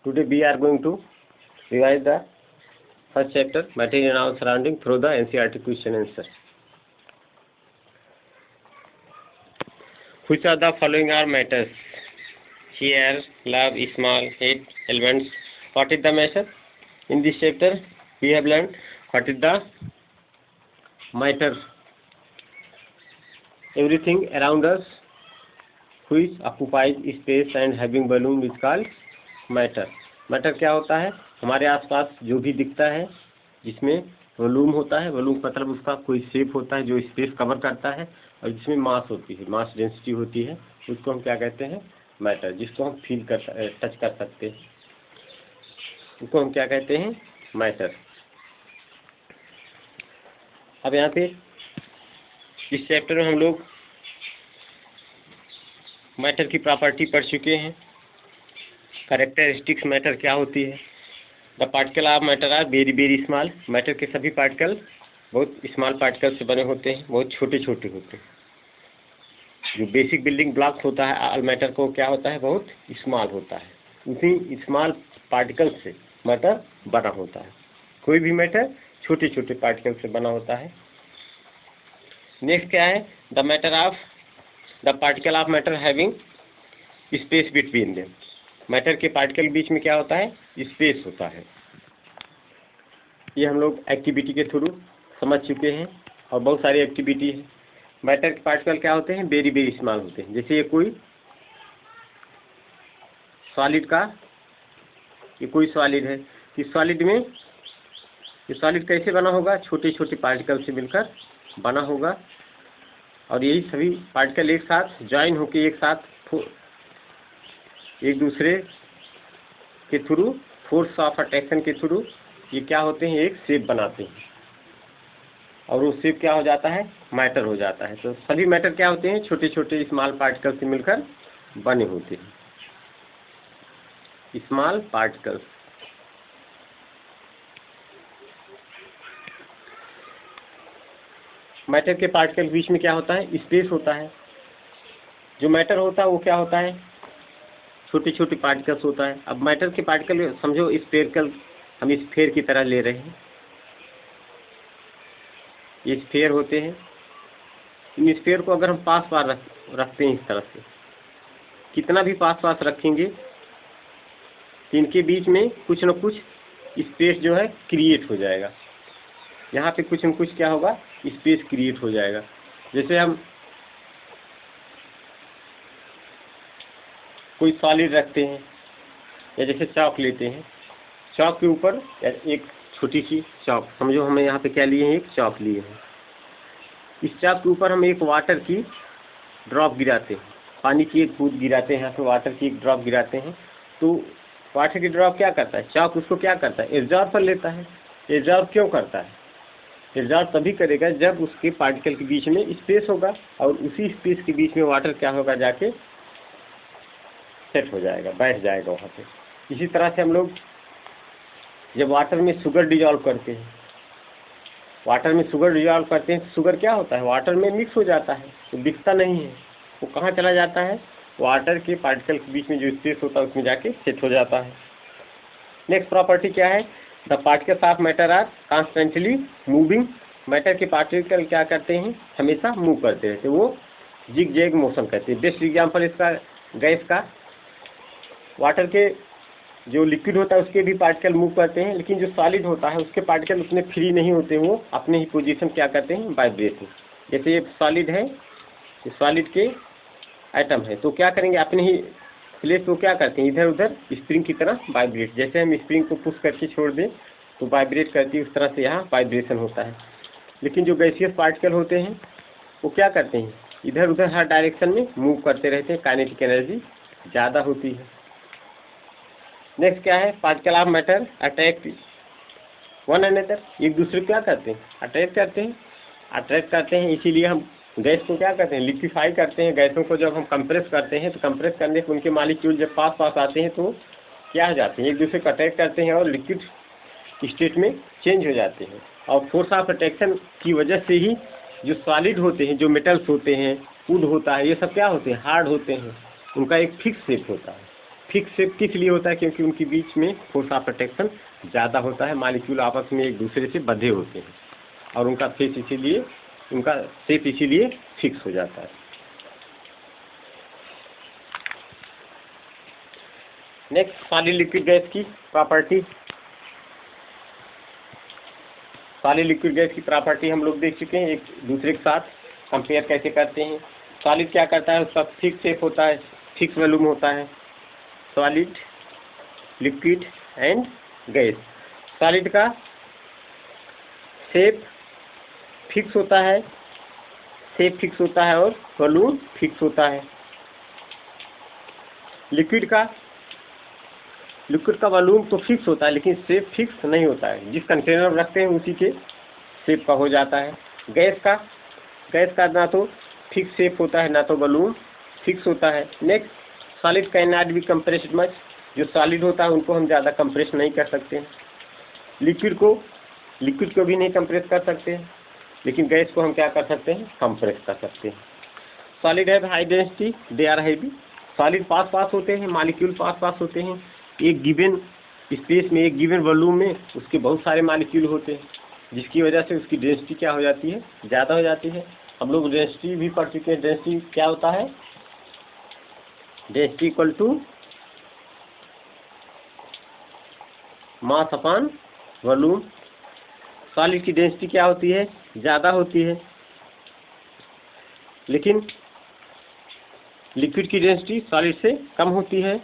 Today we are going to revise the first chapter, Material in our surrounding, through the NCERT question answer. Which of the following are matters? Here, love, small, hate, elements. What is the matter? In this chapter, we have learned what is the matter. Everything around us which occupies space and having volume is called matter. Matter क्या होता है? हमारे आसपास जो भी दिखता है जिसमें वॉल्यूम होता है, वॉल्यूम मतलब उसका कोई शेप होता है जो स्पेस कवर करता है, और जिसमें मास होती है, मास डेंसिटी होती है, उसको हम क्या कहते हैं? मैटर. जिसको हम फील कर टच कर सकते हैं उसको हम क्या कहते हैं? मैटर. अब यहाँ पे इस चैप्टर में हम लोग मैटर की प्रॉपर्टी पढ़ चुके हैं. कैरेक्टरिस्टिक्स मैटर क्या होती है? The particle of matter are very very small. Matter के सभी पार्टिकल बहुत स्मॉल पार्टिकल से बने होते हैं, बहुत छोटे छोटे होते हैं. जो बेसिक बिल्डिंग ब्लॉक्स होता है ऑल मैटर को क्या होता है? बहुत स्मॉल होता है. उसी स्मॉल पार्टिकल से मैटर बना होता है. कोई भी मैटर छोटे छोटे पार्टिकल से बना होता है. नेक्स्ट क्या है? The matter of the particle of matter having space between them. Matter के पार्टिकल बीच में क्या होता है? स्पेस होता है. ये हम लोग एक्टिविटी के थ्रू समझ चुके हैं, और बहुत सारी एक्टिविटी है. मैटर के पार्टिकल क्या होते हैं? वेरी वेरी स्मॉल होते हैं. जैसे ये कोई सॉलिड का, ये कोई सॉलिड है. इस सॉलिड में ये सॉलिड कैसे बना होगा? छोटे छोटे पार्टिकल से मिलकर बना होगा, और यही सभी पार्टिकल एक साथ ज्वाइन होकर एक साथ एक दूसरे के थ्रू फोर्स ऑफ अट्रैक्शन के थ्रू ये क्या होते हैं? एक शेप बनाते हैं, और वो शेप क्या हो जाता है? मैटर हो जाता है. तो सभी मैटर क्या होते हैं? छोटे छोटे स्मॉल पार्टिकल से मिलकर बने होते हैं. Small particles. मैटर के पार्टिकल बीच में क्या होता है? स्पेस होता है. जो मैटर होता है वो क्या होता है? छोटे छोटे पार्टिकल्स होता है. अब मैटर के पार्टिकल समझो स्फेरिकल, हम स्फेयर की तरह ले रहे हैं. ये स्फेयर होते हैं. इन स्फेयर को अगर हम पास पास रखते हैं इस तरह से, कितना भी पास पास रखेंगे तो इनके बीच में कुछ न कुछ स्पेस जो है क्रिएट हो जाएगा. यहाँ पे कुछ न कुछ क्या होगा? स्पेस क्रिएट हो जाएगा. जैसे हम कोई सॉलिड रखते हैं, या जैसे चौक लेते हैं, चौक के ऊपर एक छोटी सी चौक समझो, हमें यहाँ पे क्या लिए हैं? एक चौक लिए हैं. इस चौक के ऊपर हम एक वाटर की ड्रॉप गिराते हैं, पानी की एक बूंद गिराते हैं, यहाँ पे वाटर की एक ड्रॉप गिराते हैं. तो वाटर की ड्रॉप क्या करता है? चौक उसको क्या करता है? एब्जॉर्ब कर लेता है. एब्जॉर्ब क्यों करता है? एब्जॉर्ब तभी करेगा जब उसके पार्टिकल के बीच में स्पेस होगा, और उसी स्पेस के बीच में वाटर क्या होगा? जाके सेट हो जाएगा, बैठ जाएगा वहाँ पे. इसी तरह से हम लोग जब वाटर में शुगर डिजॉल्व करते हैं, वाटर में शुगर डिजॉल्व करते हैं, शुगर क्या होता है? वाटर में मिक्स हो जाता है, तो दिखता नहीं है. वो कहाँ चला जाता है? वाटर के पार्टिकल के बीच में जो स्पेस होता है उसमें जाके सेट हो जाता है. नेक्स्ट प्रॉपर्टी क्या है? The particles of matter are constantly moving. Matter के पार्टिकल क्या करते हैं? हमेशा मूव करते रहते हैं. वो जिग जैग मोशन करते हैं. बेस्ट एग्जाम्पल इसका गैस का. वाटर के जो लिक्विड होता है उसके भी पार्टिकल मूव करते हैं, लेकिन जो सॉलिड होता है उसके पार्टिकल उतने फ्री नहीं होते. वो अपने ही पोजीशन क्या करते हैं? वाइब्रेशन. जैसे ये सॉलिड है, ये सॉलिड के एटम है, तो क्या करेंगे? अपने ही प्लेस को क्या करते हैं? इधर उधर स्प्रिंग की तरह वाइब्रेट. जैसे हम स्प्रिंग को पुश करके छोड़ दें तो वाइब्रेट करती है, उस तरह से यहाँ वाइब्रेशन होता है. लेकिन जो गैसियस पार्टिकल होते हैं वो क्या करते हैं? इधर उधर हर डायरेक्शन में मूव करते रहते हैं. काइनेटिक एनर्जी ज़्यादा होती है. नेक्स्ट क्या है? Particle of matter attract one another. एक दूसरे को क्या करते हैं? अट्रैक्ट करते हैं. इसीलिए हम गैस को क्या करते हैं? लिक्विफाई करते हैं. गैसों को जब हम कंप्रेस करते हैं तो कंप्रेस करने से उनके मॉलिक्यूल जब पास पास आते हैं तो क्या हो जाते हैं? एक दूसरे को अट्रैक्ट करते हैं और लिक्विड स्टेट में चेंज हो जाते हैं. और फोर्स ऑफ अट्रैक्शन की वजह से ही जो सॉलिड होते हैं, जो मेटल्स होते हैं, वुड होता है, ये सब क्या होते हैं? हार्ड होते हैं. उनका एक फिक्स शेप होता है. फिक्स शेप किस लिए होता है? क्योंकि उनके बीच में फोर्स ऑफ अट्रैक्शन ज़्यादा होता है, मॉलिक्यूल आपस में एक दूसरे से बंधे होते हैं और उनका फेस इसीलिए, उनका शेप इसीलिए फिक्स हो जाता है। नेक्स्ट, सॉलिड लिक्विड गैस की प्रॉपर्टी। सॉलिड लिक्विड गैस की प्रॉपर्टी हम लोग देख चुके हैं, एक दूसरे के साथ कंपेयर कैसे करते हैं। सॉलिड क्या करता है? उसका फिक्स शेप होता है, फिक्स वॉल्यूम होता है। Solid, liquid and gas. Solid का शेप फिक्स होता है, शेप फिक्स होता है और वॉल्यूम फिक्स होता है। लिक्विड का वॉल्यूम तो फिक्स होता है लेकिन शेप फिक्स नहीं होता है, जिस कंटेनर में रखते हैं उसी के शेप का हो जाता है। गैस का ना तो फिक्स शेप होता है ना तो वॉल्यूम फिक्स होता है। Next, solid can not be compressed much. जो सॉलिड होता है उनको हम ज़्यादा कंप्रेस नहीं कर सकते हैं। लिक्विड को भी नहीं कंप्रेस कर सकते हैं, लेकिन गैस को हम क्या कर सकते हैं? कंप्रेस कर सकते हैं। सॉलिड है high density, they are heavy. Solid पास होते हैं, मॉलिक्यूल पास होते हैं। एक गिवन स्पेस में, एक गिवन वॉल्यूम में उसके बहुत सारे मॉलिक्यूल होते हैं, जिसकी वजह से उसकी डेंसिटी क्या हो जाती है? ज़्यादा हो जाती है। हम लोग डेंसिटी भी पढ़ चुके हैं। डेंसिटी क्या होता है? Density equal to mass upon volume. Solid की डेंसिटी क्या होती है? ज़्यादा होती है, लेकिन लिक्विड की डेंसिटी सॉलिड से कम होती है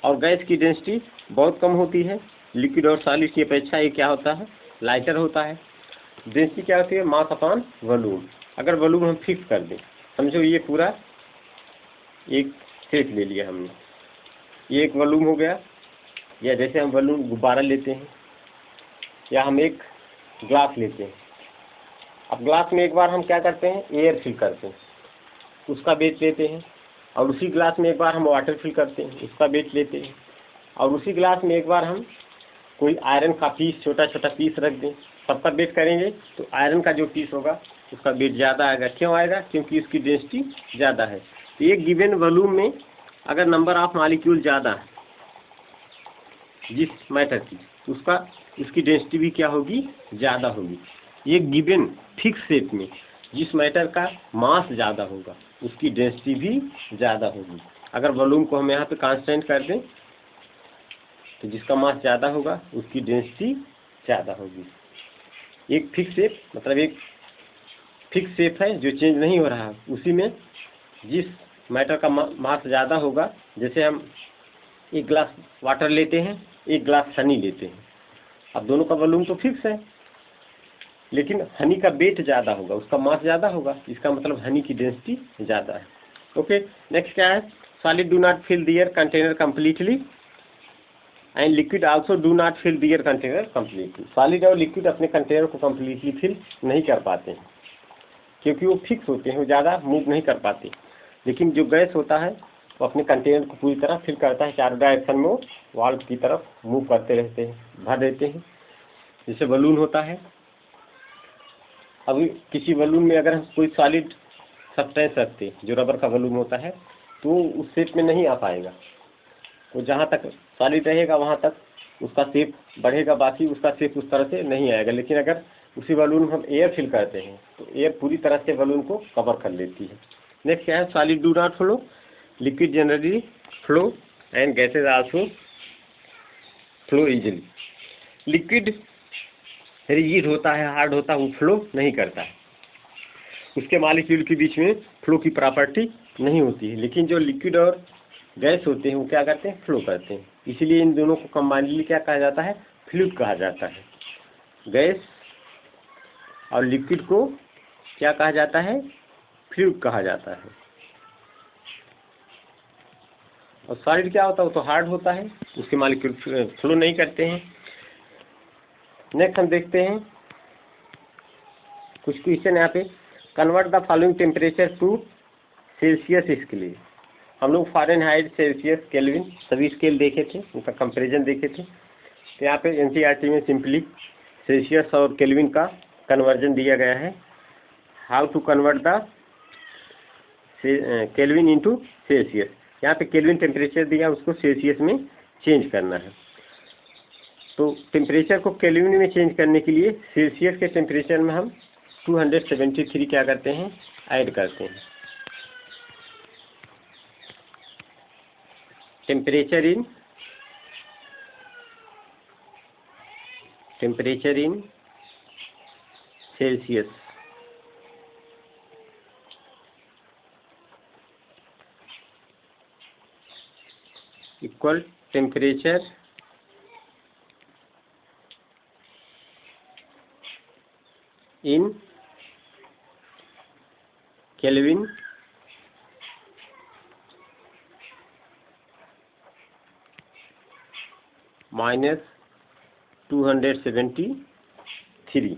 और गैस की डेंसिटी बहुत कम होती है। लिक्विड और सॉलिड की अपेक्षा ये क्या होता है? लाइटर होता है। डेंसिटी क्या होती है? मास अपॉन वॉल्यूम। अगर वॉल्यूम हम फिक्स कर दें, समझो ये पूरा एक सेट ले लिया हमने, ये एक वॉल्यूम हो गया। या जैसे हम वॉल्यूम गुब्बारा लेते हैं या हम एक ग्लास लेते हैं। अब ग्लास में एक बार हम क्या करते हैं? एयर फिल करते हैं, उसका वेट लेते हैं। और उसी ग्लास में एक बार हम वाटर फिल करते हैं, उसका वेट लेते हैं। और उसी ग्लास में एक बार हम कोई आयरन का पीस, छोटा छोटा पीस रख दें, सबका वेट करेंगे तो आयरन का जो पीस होगा उसका वेट ज़्यादा आएगा। क्यों आएगा? क्योंकि इसकी डेंसिटी ज़्यादा है। तो एक गिवन वॉल्यूम में अगर नंबर ऑफ मॉलिक्यूल ज़्यादा है जिस मैटर की, उसकी डेंसिटी भी क्या होगी? ज़्यादा होगी। एक गिवन फिक्स शेप में जिस मैटर का मास ज़्यादा होगा उसकी डेंसिटी भी ज़्यादा होगी। अगर वॉल्यूम को हम यहाँ पे कांस्टेंट कर दें तो जिसका मास ज़्यादा होगा उसकी डेंसिटी ज़्यादा होगी। एक फिक्स शेप मतलब एक फिक्स शेप है जो चेंज नहीं हो रहा है, उसी में जिस मैटर का मास ज़्यादा होगा, जैसे हम एक गिलास वाटर लेते हैं, एक गिलास हनी लेते हैं। अब दोनों का वॉल्यूम तो फिक्स है, लेकिन हनी का वेट ज़्यादा होगा, उसका मास ज़्यादा होगा, इसका मतलब हनी की डेंसिटी ज़्यादा है। ओके, नेक्स्ट क्या है? Solid do not fill their container completely and liquid also do not fill their container completely. Solid और लिक्विड अपने कंटेनर को कम्प्लीटली फिल नहीं कर पाते हैं, क्योंकि वो फिक्स होते हैं, वो ज़्यादा मूव नहीं कर पाते। लेकिन जो गैस होता है वो अपने कंटेनर को पूरी तरह फिल करता है, चारों डायरेक्शन में वो वॉल की तरफ मूव करते रहते हैं, भर देते हैं। जैसे बलून होता है, अभी किसी बलून में अगर हम कोई सॉलिड सब्सटेंस रखते हैं जो रबर का बलून होता है, तो उस शेप में नहीं आ पाएगा। वो जहाँ तक सॉलिड रहेगा वहाँ तक उसका शेप बढ़ेगा, बाकी उसका शेप उस तरह से नहीं आएगा। लेकिन अगर उसी बलून में हम एयर फिल करते हैं तो एयर पूरी तरह से बलून को कवर कर लेती है। नेक्स्ट क्या है? Solid do not flow, liquid generally flow and gases also flow easily. Liquid rigid होता है, हार्ड होता है, वो फ्लो नहीं करता है, उसके मॉलिक्यूल के बीच में फ्लो की प्रॉपर्टी नहीं होती है। लेकिन जो लिक्विड और गैस होते हैं वो क्या करते हैं? फ्लो करते हैं। इसीलिए इन दोनों को कंबाइनली क्या कहा जाता है? फ्लूइड कहा जाता है। गैस और लिक्विड को क्या कहा जाता है? फ्लूइड कहा जाता है। और सॉलिड क्या होता है? वो तो हार्ड होता है, उसके मॉलिक्यूल फ्लो नहीं करते हैं। नेक्स्ट हम देखते हैं कुछ क्वेश्चन यहाँ पे। Convert the following temperature to Celsius scale. हम लोग फ़ारेनहाइट, सेल्सियस, केल्विन सभी स्केल देखे थे, उनका कंपैरिजन देखे थे। तो यहाँ पे एनसीईआरटी में सिंपली सेल्सियस और केल्विन का कन्वर्जन दिया गया है। How to convert the Kelvin into Celsius. यहाँ पे केल्विन टेम्परेचर दिया, उसको सेल्सियस में चेंज करना है। तो टेम्परेचर को केल्विन में चेंज करने के लिए सेल्सियस के टेम्परेचर में हम 273 क्या करते हैं, ऐड करते हैं। Temperature in Celsius equal temperature in Kelvin minus 273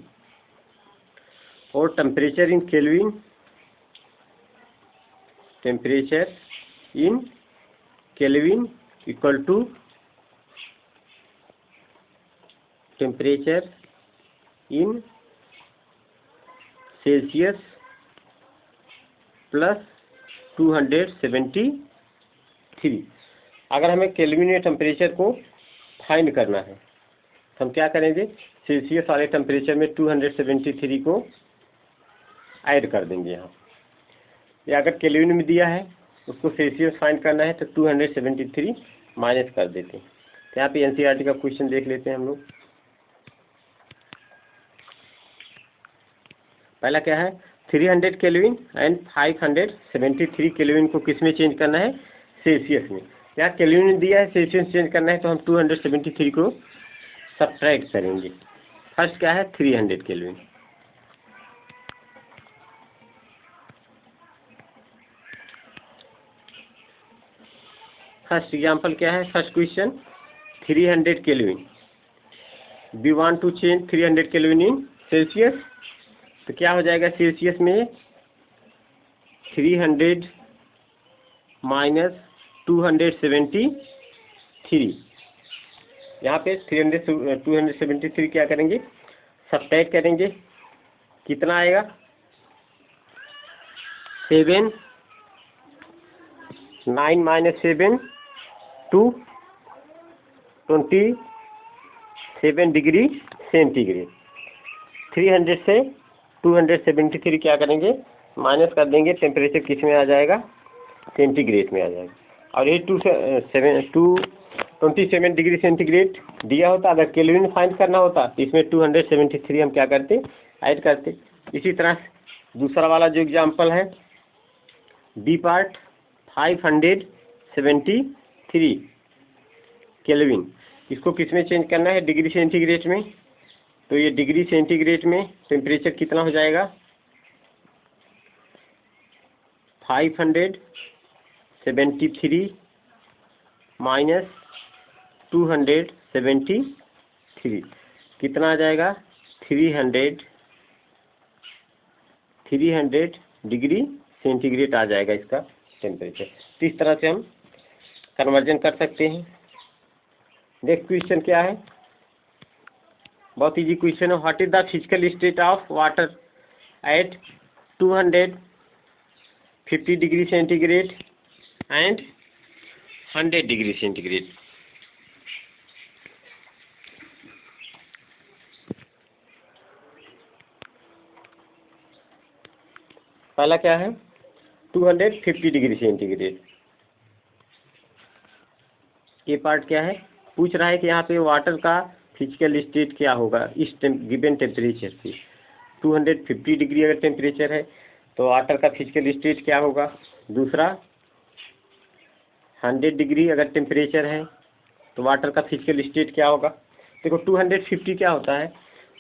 और temperature in Kelvin equal to temperature in Celsius plus 273। अगर हमें केल्विन में टेम्परेचर को फाइंड करना है तो हम क्या करेंगे, सेल्सियस वाले टेम्परेचर में 273 को ऐड कर देंगे यहाँ। या अगर केल्विन में दिया है उसको सेल्सियस फाइंड करना है तो 273 माइनस कर देते हैं। तो यहाँ पे एनसीईआरटी का क्वेश्चन देख लेते हैं हम लोग। पहला क्या है, 300 केल्विन एंड 573 केल्विन को किस में चेंज करना है, सेल्सियस में। यहाँ केल्विन में दिया है, सेल्सियस चेंज करना है तो हम 273 को सब्ट्रैक्ट करेंगे। फर्स्ट क्या है, 300 केल्विन। फर्स्ट एग्जांपल क्या है, first question 300 Kelvin. We want to change 300 Kelvin in Celsius. तो क्या हो जाएगा, सेल्सियस में 300 माइनस 273। यहाँ पे 273 क्या करेंगे, सब्ट्रैक्ट करेंगे। कितना आएगा, 7, 9 माइनस 7 2, 27 डिग्री सेंटीग्रेड। 300 से 273 क्या करेंगे, माइनस कर देंगे। टेम्परेचर किस में आ जाएगा, सेंटीग्रेड में आ जाएगा। और ये 27 डिग्री सेंटीग्रेड दिया होता, अगर केल्विन फाइंड करना होता तो इसमें 273 हम क्या करते, ऐड करते। इसी तरह दूसरा वाला जो एग्जांपल है, बी पार्ट 573 केल्विन, इसको किस में चेंज करना है, डिग्री सेंटीग्रेड में। तो ये डिग्री सेंटीग्रेड में टेम्परेचर कितना हो जाएगा, 573 माइनस 273 कितना आ जाएगा, 300 डिग्री सेंटीग्रेड आ जाएगा इसका टेम्परेचर। तो इस तरह से हम कन्वर्जन कर सकते हैं। नेक्स्ट क्वेश्चन क्या है, बहुत इजी क्वेश्चन है। What is the physical state of water at 250 degree centigrade and 100 degree centigrade. पहला क्या है, 250 डिग्री सेंटीग्रेड। ये पार्ट क्या है, पूछ रहा है कि यहाँ पे वाटर का फिजिकल स्टेट क्या होगा इस गिवन टेम्परेचर से। 250 डिग्री अगर टेम्परेचर है तो वाटर का फिजिकल स्टेट क्या होगा। दूसरा 100 डिग्री अगर टेम्परेचर है तो वाटर का फिजिकल स्टेट क्या होगा। देखो 250 क्या होता है,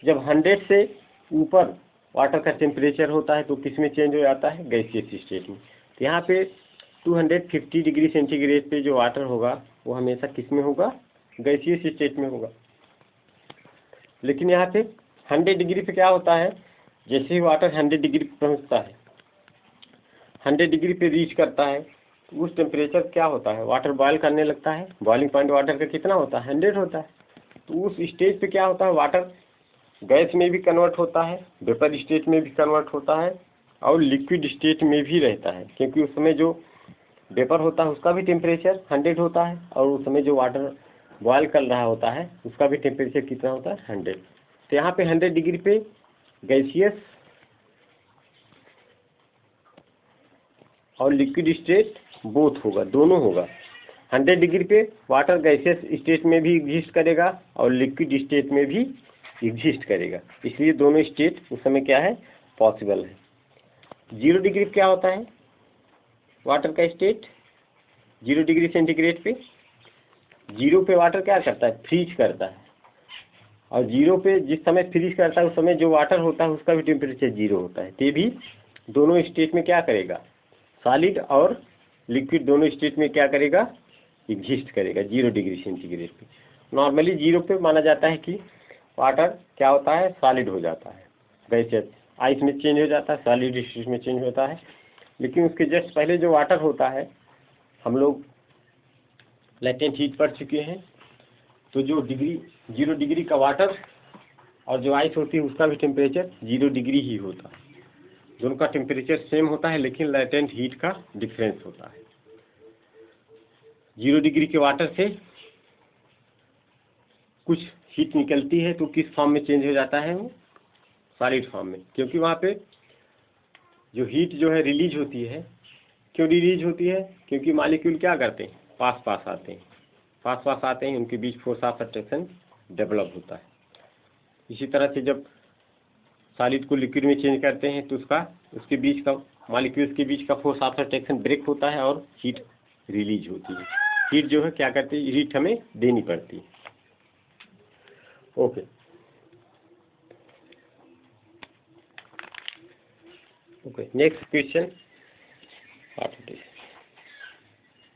जब 100 से ऊपर वाटर का टेम्परेचर होता है तो किस में चेंज हो जाता है, गैसियस स्टेट में। तो यहाँ पे 250 डिग्री सेंटीग्रेड पे जो वाटर होगा वो हमेशा किस में होगा, गैसियस स्टेट में होगा। लेकिन यहाँ पे 100 डिग्री पे क्या होता है, जैसे ही वाटर 100 डिग्री पे पहुँचता है, 100 डिग्री पे रीच करता है तो उस टेम्परेचर क्या होता है, वाटर बॉयल करने लगता है। बॉइलिंग पॉइंट वाटर का कितना होता है, 100 होता है। तो उस स्टेज पे क्या होता है, वाटर गैस में भी कन्वर्ट होता है, वेपर स्टेट में भी कन्वर्ट होता है और लिक्विड स्टेट में भी रहता है। क्योंकि उस समय जो वेपर होता है उसका भी टेम्परेचर 100 होता है, और उस समय जो वाटर बॉयल कर रहा होता है उसका भी टेम्परेचर कितना होता है 100। तो यहाँ पे 100 डिग्री पे गैसियस और लिक्विड स्टेट बोथ होगा, दोनों होगा। 100 डिग्री पे वाटर गैसियस स्टेट में भी एग्जिस्ट करेगा और लिक्विड स्टेट में भी एग्जिस्ट करेगा, इसलिए दोनों स्टेट उस समय क्या है, पॉसिबल है। 0 डिग्री क्या होता है वाटर का स्टेट, 0 डिग्री सेंटीग्रेड पे, 0 पे वाटर क्या करता है, फ्रीज करता है, और 0 पे जिस समय फ्रीज करता है उस समय जो वाटर होता है उसका भी टेम्परेचर 0 होता है। ते भी दोनों स्टेट में क्या करेगा, सॉलिड और लिक्विड दोनों स्टेट में क्या करेगा, एग्जिस्ट करेगा 0 डिग्री सेंटीग्रेड पे। नॉर्मली 0 पे माना जाता है कि वाटर क्या होता है, सॉलिड हो जाता है, गैसियस आइस में चेंज हो जाता है, सॉलिड स्टेट में चेंज होता है। लेकिन उसके जस्ट पहले जो वाटर होता है, हम लोग लेटेंट हीट पढ़ चुके हैं, तो जो 0 डिग्री का वाटर और जो आइस होती है उसका भी टेम्परेचर 0 डिग्री ही होता है। दोनों का टेम्परेचर सेम होता है लेकिन लेटेंट हीट का डिफरेंस होता है। 0 डिग्री के वाटर से कुछ हीट निकलती है तो किस फॉर्म में चेंज हो जाता है, वो सॉलिड फॉर्म में, क्योंकि वहाँ पे जो हीट जो है रिलीज होती है। क्यों रिलीज होती है, क्योंकि मॉलिक्यूल क्या करते हैं, पास पास आते हैं, उनके बीच फोर्स ऑफ अट्रैक्शन डेवलप होता है। इसी तरह से जब सॉलिड को लिक्विड में चेंज करते हैं तो उसके बीच का मॉलिक्यूल्स के बीच का फोर्स ऑफ अट्रैक्शन ब्रेक होता है और हीट रिलीज होती है। हीट जो है क्या करती है, हीट हमें देनी पड़ती है। Okay next question.